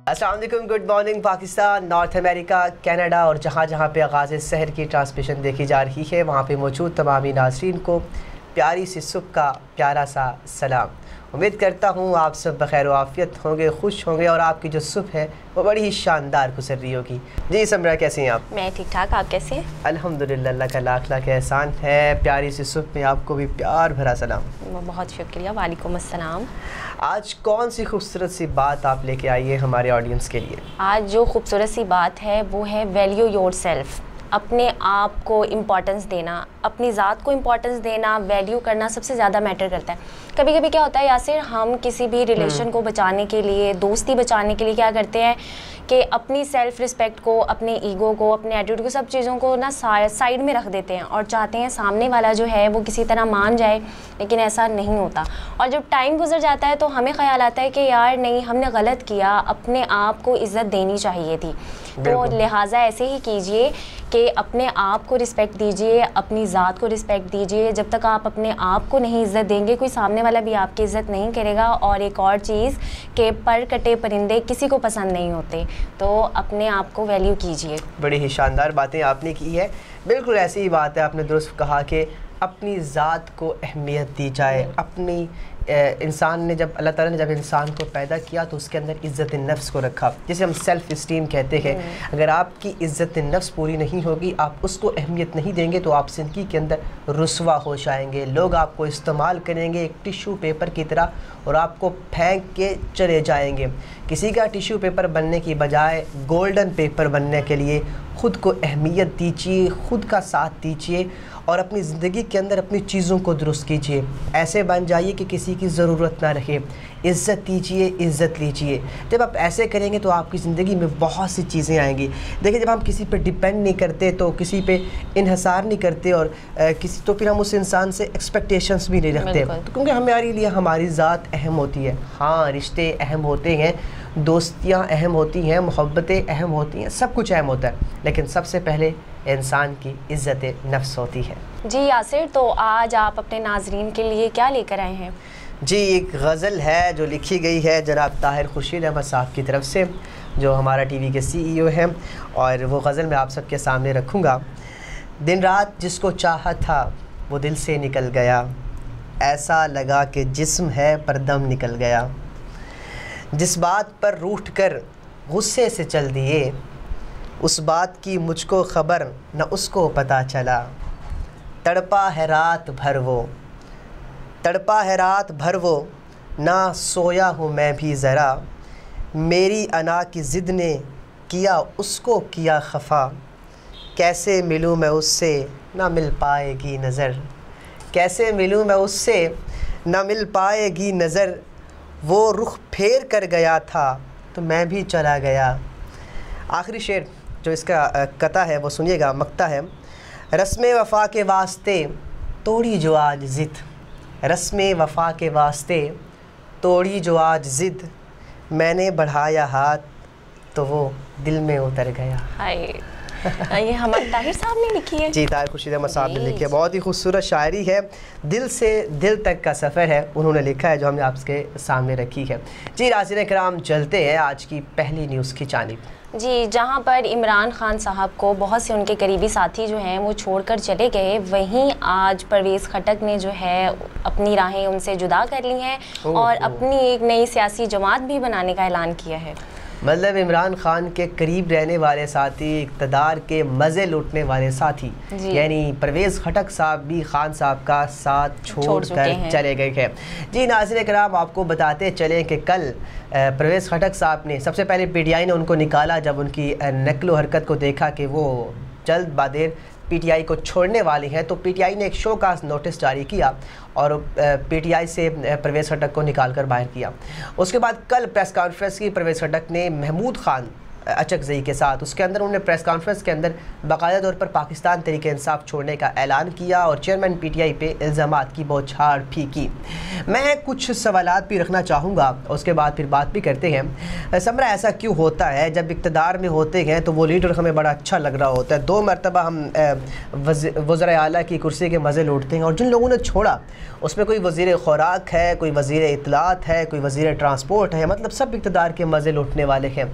अस्सलाम वालेकुम, good morning Pakistan, north America, Canada और जहाँ जहाँ पे आगाज़ शहर की ट्रांसमिशन देखी जा रही है वहाँ पे मौजूद तमामी नाज़रीन को प्यारी सी सुबह का प्यारा सा सलाम। उम्मीद करता हूँ आप सब बखैर आफ़ियत होंगे, खुश होंगे और आपकी जो सुबह है वो बड़ी ही शानदार गुजर रही होगी। जी समरा, कैसी हैं आप? मैं ठीक ठाक, आप कैसे हैं? अल्हम्दुलिल्लाह, अल्लाह का लाख लाख एहसान है। प्यारी सी सुबह में आपको भी प्यार भरा सलाम। बहुत शुक्रिया, वालेकुम अस्सलाम। आज कौन सी खूबसूरत सी बात आप लेके आई है हमारे ऑडियंस के लिए? आज जो खूबसूरत सी बात है वो है वैल्यू योरसेल्फ। अपने आप को इम्पोर्टेंस देना, अपनी ज़ात को इम्पोर्टेंस देना, वैल्यू करना सबसे ज़्यादा मैटर करता है। कभी कभी क्या होता है यासिर, हम किसी भी रिलेशन को बचाने के लिए, दोस्ती बचाने के लिए क्या करते हैं कि अपनी सेल्फ़ रिस्पेक्ट को, अपने ईगो को, अपने एटीट्यूड को, सब चीज़ों को ना साइड में रख देते हैं और चाहते हैं सामने वाला जो है वो किसी तरह मान जाए, लेकिन ऐसा नहीं होता। और जब टाइम गुजर जाता है तो हमें ख्याल आता है कि यार नहीं, हमने गलत किया, अपने आप को इज़्ज़त देनी चाहिए थी। तो लिहाजा ऐसे ही कीजिए कि अपने आप को रिस्पेक्ट दीजिए, अपनी ज़ात को रिस्पेक्ट दीजिए। जब तक आप अपने आप को नहीं इज़्ज़त देंगे, कोई सामने वाला भी आपकी इज़्ज़त नहीं करेगा। और एक और चीज़ कि पर कटे परिंदे किसी को पसंद नहीं होते, तो अपने आप को वैल्यू कीजिए। बड़ी ही शानदार बातें आपने की है, बिल्कुल ऐसी ही बात है। आपने दुरुस्त कहा कि अपनी ज़ात को अहमियत दी जाए। अपनी इंसान ने जब अल्लाह ताला ने जब इंसान को पैदा किया तो उसके अंदर इज़्ज़त नफ्स को रखा, जिसे हम सेल्फ़ इस्टीम कहते हैं। अगर आपकी इज़्ज़त नफ्स पूरी नहीं होगी, आप उसको अहमियत नहीं देंगे, तो आप ज़िंदगी के अंदर रुस्वा हो जाएंगे। लोग आपको इस्तेमाल करेंगे एक टिश्यू पेपर की तरह और आपको फेंक के चले जाएंगे। किसी का टिश्यू पेपर बनने की बजाय गोल्डन पेपर बनने के लिए ख़ुद को अहमियत दीजिए, ख़ुद का साथ दीजिए और अपनी ज़िंदगी के अंदर अपनी चीज़ों को दुरुस्त कीजिए। ऐसे बन जाइए कि किसी की ज़रूरत ना रहे। इज़्ज़त दीजिए, इज़्ज़त लीजिए। जब आप ऐसे करेंगे तो आपकी ज़िंदगी में बहुत सी चीज़ें आएंगी। देखिए, जब हम किसी पे डिपेंड नहीं करते, तो किसी पे इन्हिसार नहीं करते और किसी तो फिर हम उस इंसान से एक्सपेक्टेशंस भी नहीं रखते, तो क्योंकि हमारे लिए हमारी ज़ात अहम होती है। हाँ, रिश्ते अहम होते हैं, दोस्तियाँ अहम होती हैं, मोहब्बतें अहम होती हैं, सब कुछ अहम होता है, लेकिन सबसे पहले इंसान की इज़्ज़त नफ्स होती है। जी यासिर, तो आज आप अपने नाजरीन के लिए क्या लेकर आए हैं? जी, एक गज़ल है जो लिखी गई है जनाब ताहिर खुर्शीद अहमद साहब की तरफ से, जो हमारा टीवी के CEO हैं, और वो गज़ल मैं आप सबके सामने रखूँगा। दिन रात जिसको चाहा था वो दिल से निकल गया, ऐसा लगा कि जिस्म है पर दम निकल गया। जिस बात पर रूठ कर गुस्से से चल दिए, उस बात की मुझको ख़बर न उसको पता चला। तड़पा है रात भर वो, तड़पा है रात भर वो, ना सोया हूँ मैं भी ज़रा। मेरी अना की ज़िद ने किया उसको किया खफा। कैसे मिलूँ मैं उससे ना मिल पाएगी नज़र, कैसे मिलूँ मैं उससे ना मिल पाएगी नज़र। वो रुख फेर कर गया था तो मैं भी चला गया। आखिरी शेर जो इसका कता है वो सुनिएगा, मक्ता है। रस्मे वफ़ा के वास्ते तोड़ी जो आज ज़िद, रस्मे वफ़ा के वास्ते तोड़ी जो आज ज़िद। मैंने बढ़ाया हाथ तो वो दिल में उतर गया। हाय, ये हमारे ताहिर साहब ने लिखी है। जी, ताहिर खुर्शीद अहमद साहब ने लिखी है। बहुत ही खूबसूरत शायरी है, दिल से दिल तक का सफ़र है, उन्होंने लिखा है, जो हमने आपके सामने रखी है। जी नाज़रीन कराम, चलते हैं आज की पहली न्यूज़ की जानिब। जी, जहां पर इमरान खान साहब को बहुत से उनके करीबी साथी जो हैं वो छोड़कर चले गए, वहीं आज परवेज़ खटक ने जो है अपनी राहें उनसे जुदा कर ली हैं और अपनी एक नई सियासी जमात भी बनाने का ऐलान किया है। मतलब इमरान खान के करीब रहने वाले साथी, इक़्तिदार के मज़े लूटने वाले साथी, यानी परवेज़ खटक साहब भी खान साहब का साथ छोड़ कर चले गए हैं। जी नाज़रीन कराम, आपको बताते चलें कि कल परवेज़ खटक साहब ने सबसे पहले PTI ने उनको निकाला जब उनकी नकलो हरकत को देखा कि वो जल्द बादेर PTI को छोड़ने वाली हैं, तो PTI ने एक शो का नोटिस जारी किया और PTI से परवेज़ खटक को निकाल कर बाहर किया। उसके बाद कल प्रेस कॉन्फ्रेंस की परवेज़ खटक ने महमूद खान अचकजई के साथ। उसके अंदर उन्होंने प्रेस कॉन्फ्रेंस के अंदर बाकायदा तौर पर पाकिस्तान तहरीक-ए-इंसाफ छोड़ने का ऐलान किया और चेयरमैन PTI पे इल्ज़ामात की बौछार भी की। मैं कुछ सवालात भी रखना चाहूँगा, उसके बाद फिर बात भी करते हैं। समरा, ऐसा क्यों होता है जब इक़्तिदार में होते हैं तो वो लीडर हमें बड़ा अच्छा लग रहा होता है, 2 मरतबा हम वज़ीर आला की कुर्सी के मज़े लूटते हैं, और जिन लोगों ने छोड़ा उसमें कोई वज़ीर ख़ुराक है, कोई वज़ीर इत्तलात है, कोई वज़ीर ट्रांसपोर्ट है, मतलब सब इक़्तिदार के मज़े लूटने वाले हैं।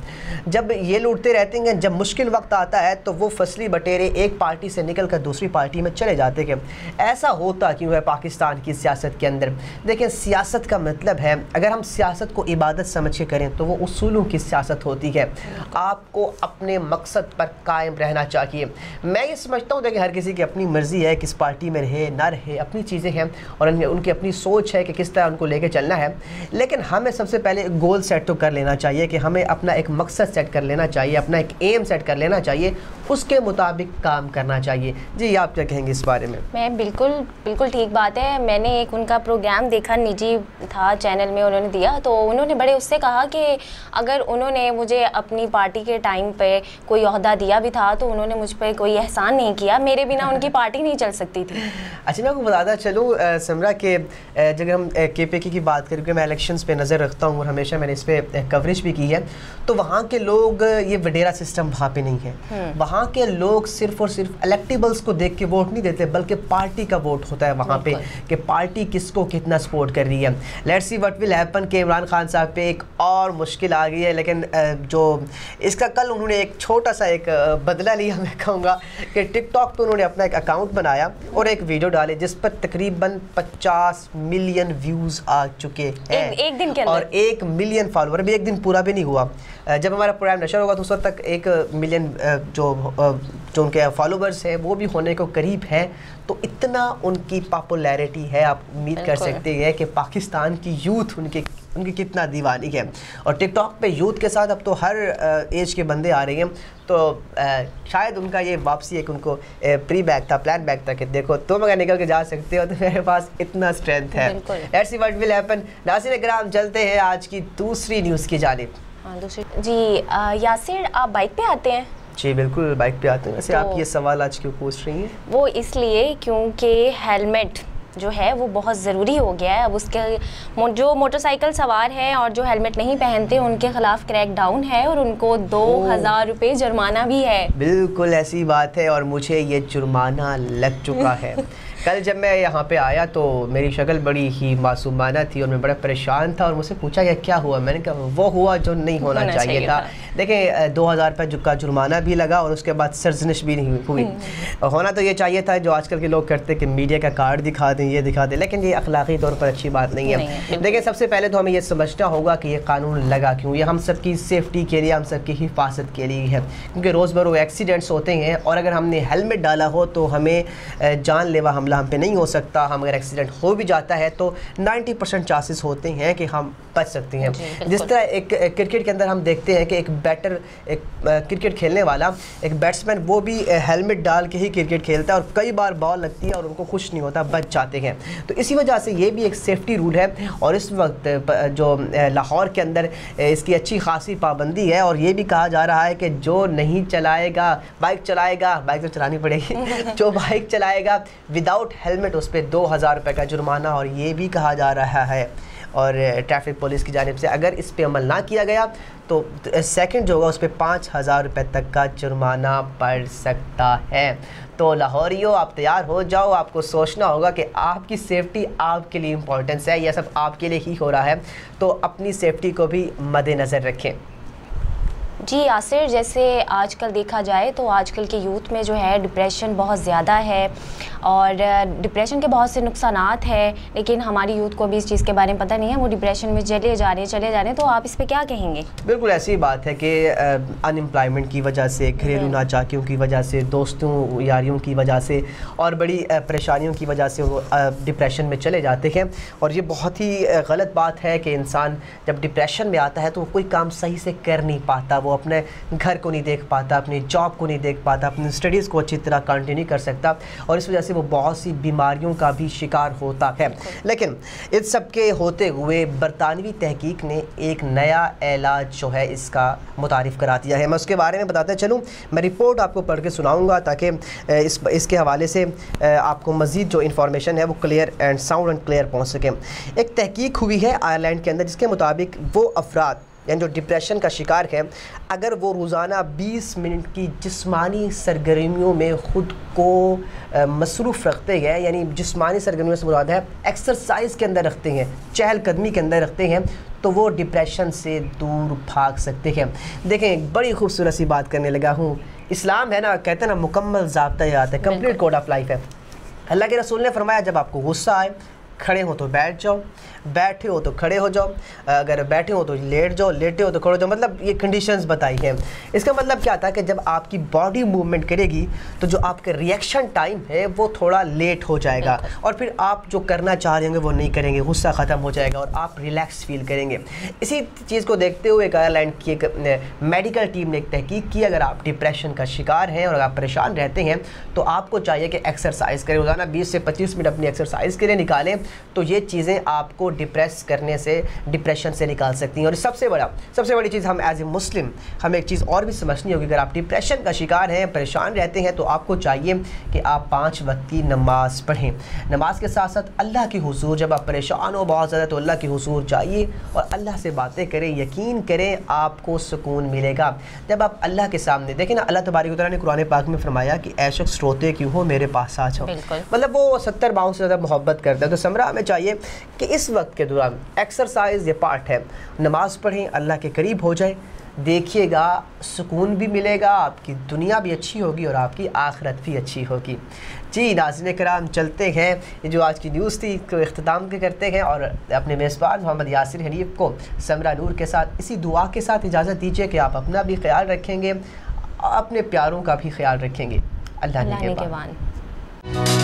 जब ये लूटते रहते हैं, जब मुश्किल वक्त आता है तो वो फसली बटेरे एक पार्टी से निकल कर दूसरी पार्टी में चले जाते हैं। ऐसा होता क्यों है पाकिस्तान की सियासत के अंदर? देखिए, सियासत का मतलब है, अगर हम सियासत को इबादत समझ के करें तो वो उसूलों की सियासत होती है। आपको अपने मकसद पर कायम रहना चाहिए। मैं ये समझता हूँ, देखिए हर किसी की अपनी मर्ज़ी है किस पार्टी में रहे ना रहे, अपनी चीज़ें हैं और उनकी अपनी सोच है कि किस तरह उनको लेके चलना है। लेकिन हमें सबसे पहले गोल सेट तो कर लेना चाहिए कि हमें अपना एक मकसद सेट कर लेना चाहिए, अपना एक एम सेट कर लेना चाहिए, उसके मुताबिक काम करना चाहिए। जी, आप क्या कहेंगे इस बारे में? मैं बिल्कुल ठीक बात है। मैंने एक उनका प्रोग्राम देखा, निजी था चैनल में उन्होंने दिया, तो उन्होंने बड़े उससे कहा कि अगर उन्होंने मुझे अपनी पार्टी के टाइम पे कोई ओहदा दिया भी था तो उन्होंने मुझ पर कोई एहसान नहीं किया, मेरे बिना उनकी पार्टी नहीं चल सकती थी। अच्छा, मैं आपको बताता चलूँ समरा के जब हम KPK की बात करें, मैं इलेक्शंस पे नज़र रखता हूँ और हमेशा मैंने इस पर कवरेज भी की है, तो वहाँ के लोग, ये वडेरा सिस्टम वहाँ पे नहीं है। वहाँ के लोग सिर्फ और सिर्फ इलेक्टेबल्स को देख के वोट नहीं देते, बल्कि पार्टी का वोट होता है वहाँ पे कि पार्टी किसको कितना सपोर्ट कर रही है। Let's see what will happen कि इमरान खान साहब पे एक और मुश्किल आ गई है, लेकिन जो इसका कल उन्होंने एक छोटा सा एक बदला लिया, मैं कहूँगा कि टिकटॉक पे उन्होंने अपना एक अकाउंट बनाया और एक वीडियो डाली जिस पर तकरीबन 50 मिलियन व्यूज़ आ चुके हैं एक दिन के अंदर, और 1 मिलियन फॉलोअर। अभी एक दिन पूरा भी नहीं हुआ, जब हमारा प्रोग्राम नशर होगा तो उस वक्त तक 1 मिलियन जो उनके फॉलोवर्स हैं वो भी होने को करीब है। तो इतना उनकी पॉपुलैरिटी है, आप उम्मीद कर सकते हैं कि पाकिस्तान की यूथ उनकी कितना दीवानी है। और टिकटॉक पे यूथ के साथ अब तो हर एज के बंदे आ रहे हैं, तो शायद उनका ये वापसी एक उनको प्री बैक था, प्लान बैक था कि देखो तुम अगर निकल के जा सकते हो तो मेरे पास इतना स्ट्रेंथ है। Let's see what will happen. नाज़रीन इकराम, चलते हैं आज की दूसरी न्यूज़ की जानिब। जी यासिर, आप बाइक पे आते हैं? जी बिल्कुल, बाइक पे आते हैं। वैसे आप ये सवाल आज क्यों पूछ रही हैं? वो इसलिए क्योंकि हेलमेट जो है वो बहुत ज़रूरी हो गया है। अब उसके जो मोटरसाइकिल सवार हैं और जो हेलमेट नहीं पहनते उनके ख़िलाफ़ क्रैक डाउन है और उनको 2000 रुपये जुर्माना भी है। बिल्कुल ऐसी बात है और मुझे ये जुर्माना लग चुका है। कल जब मैं यहाँ पे आया तो मेरी शक्ल बड़ी ही मासूमाना थी और मैं बड़ा परेशान था और मुझसे पूछा गया क्या हुआ। मैंने कहा वो हुआ जो नहीं होना चाहिए था। देखिए 2000 रुपये का जुर्माना भी लगा और उसके बाद सरजनिश भी नहीं हुई। होना तो ये चाहिए था जो आजकल के लोग करते कि मीडिया का कार्ड दिखा दें, ये दिखा दें, लेकिन ये अखलाकी तौर पर अच्छी बात नहीं है। देखिए सबसे पहले तो हमें ये समझना होगा कि ये कानून लगा क्यों। ये हम सबकी सेफ्टी के लिए, हम सबकी हिफाजत के लिए है, क्योंकि रोज़बरोज़ एक्सीडेंट्स होते हैं और अगर हमने हेलमेट डाला हो तो हमें जानलेवा हमला हम पे नहीं हो सकता। हम अगर एक्सीडेंट हो भी जाता है तो 90% चांसेस होते हैं कि हम बच सकते हैं। जिस तरह एक क्रिकेट के अंदर हम देखते हैं कि एक क्रिकेट खेलने वाला, एक बैट्समैन, वो भी हेलमेट डाल के ही क्रिकेट खेलता है और कई बार बॉल लगती है और उनको कुछ नहीं होता, बच जाते हैं। तो इसी वजह से ये भी एक सेफ्टी रूल है और इस वक्त जो लाहौर के अंदर इसकी अच्छी खासी पाबंदी है और ये भी कहा जा रहा है कि जो नहीं चलाएगा, बाइक तो चलानी पड़ेगी जो बाइक चलाएगा विदाउट हेलमेट उस पर 2000 रुपये का जुर्माना। और ये भी कहा जा रहा है और ट्रैफिक पुलिस की जानिब से अगर इस पर अमल ना किया गया तो सेकंड जो होगा उस पर 5000 रुपये तक का जुर्माना पड़ सकता है। तो लाहौरियों आप तैयार हो जाओ, आपको सोचना होगा कि आपकी सेफ्टी आपके लिए इम्पोर्टेंस है, यह सब आपके लिए ही हो रहा है, तो अपनी सेफ्टी को भी मद्देनज़र रखें। जी यासिर, जैसे आजकल देखा जाए तो आजकल के यूथ में जो है डिप्रेशन बहुत ज़्यादा है और डिप्रेशन के बहुत से नुकसानात हैं, लेकिन हमारी यूथ को भी इस चीज़ के बारे में पता नहीं है, वो डिप्रेशन में चले जा रहे हैं। तो आप इस पे क्या कहेंगे? बिल्कुल ऐसी बात है कि अनएम्प्लॉयमेंट की वजह से, घरेलू नाचाकियों की वजह से, दोस्तों यारियों की वजह से और बड़ी परेशानियों की वजह से वो डिप्रेशन में चले जाते हैं। और ये बहुत ही गलत बात है कि इंसान जब डिप्रेशन में आता है तो वो कोई काम सही से कर नहीं पाता, वो अपने घर को नहीं देख पाता, अपनी जॉब को नहीं देख पाता, अपनी स्टडीज़ को अच्छी तरह कंटिन्यू कर सकता, और इस वजह से वो बहुत सी बीमारियों का भी शिकार होता है। लेकिन इस सब के होते हुए बरतानवी तहकीक ने एक नया इलाज जो है इसका मुतारिफ़ करा दिया है। मैं उसके बारे में बताते चलूँ, मैं रिपोर्ट आपको पढ़ के सुनाऊँगा ताकि इसके हवाले से आपको मज़ीद जो इन्फॉर्मेशन है वो clear and sound and clear पहुँच सके। एक तहकीक हुई है आयरलैंड के अंदर, जिसके मुताबिक वो अफराद यानी जो डिप्रेशन का शिकार है, अगर वो रोज़ाना 20 मिनट की जिस्मानी सरगर्मियों में ख़ुद को मसरूफ़ रखते हैं, यानी जिस्मानी सरगर्मियों से मुराद है एक्सरसाइज के अंदर रखते हैं, चहलकदमी के अंदर रखते हैं, तो वो डिप्रेशन से दूर भाग सकते हैं। देखें, एक बड़ी खूबसूरत सी बात करने लगा हूँ। इस्लाम है ना, कहते हैं ना मुकम्मल ज़ाब्ता याद है, कंप्लीट कोड ऑफ लाइफ है। अल्लाह के रसूल ने फरमाया जब आपको गुस्सा आए, खड़े हो तो बैठ जाओ, बैठे हो तो खड़े हो जाओ, अगर बैठे हो तो लेट जाओ, लेटे हो तो खड़े हो जाओ। मतलब ये कंडीशंस बताई हैं। इसका मतलब क्या था कि जब आपकी बॉडी मूवमेंट करेगी तो जो आपके रिएक्शन टाइम है वो थोड़ा लेट हो जाएगा, और फिर आप जो करना चाह रहे होंगे वो नहीं करेंगे, गुस्सा ख़त्म हो जाएगा और आप रिलैक्स फील करेंगे। इसी चीज़ को देखते हुए एक आयरलैंड की एक मेडिकल टीम ने एक तहकीक की, अगर आप डिप्रेशन का शिकार हैं और आप परेशान रहते हैं तो आपको चाहिए कि एक्सरसाइज करें, रोज़ाना 20 से 25 मिनट अपनी एक्सरसाइज के लिए निकालें, तो ये चीज़ें आपको डिप्रेस करने से, डिप्रेशन से निकाल सकती हैं। और सबसे बड़ी चीज़, हम एज ए मुस्लिम हमें एक चीज़ और भी समझनी होगी। अगर आप डिप्रेशन का शिकार हैं, परेशान रहते हैं, तो आपको चाहिए कि आप 5 वक्त की नमाज़ पढ़ें। नमाज के साथ साथ अल्लाह की हुजूर, जब आप परेशान हो बहुत ज़्यादा तो अल्लाह की हुजूर जाइए और अल्लाह से बातें करें, यकीन करें आपको सुकून मिलेगा। जब आप अल्लाह के सामने देखें ना, अल्लाह तबारक व तआला ने कुरान पाक में फरमाया कि ऐ शख्स रोते क्यों हो, मेरे पास आ जाओ। मतलब वो 70 बाहों से ज़्यादा मोहब्बत करता है। तो समरा हमें चाहिए कि इस वक्त के दौरान एक्सरसाइज ये पार्ट है, नमाज़ पढ़ें, अल्लाह के करीब हो जाए, देखिएगा सुकून भी मिलेगा, आपकी दुनिया भी अच्छी होगी और आपकी आखिरत भी अच्छी होगी। जी नाज़रीन कराम, चलते हैं, ये जो आज की न्यूज़ थी इसको इख्तिताम के करते हैं, और अपने मेज़बान मोहम्मद यासिर हनीफ को समरा नूर के साथ इसी दुआ के साथ इजाज़त दीजिए कि आप अपना भी ख्याल रखेंगे, अपने प्यारों का भी ख्याल रखेंगे। अल्लाह निगहबान।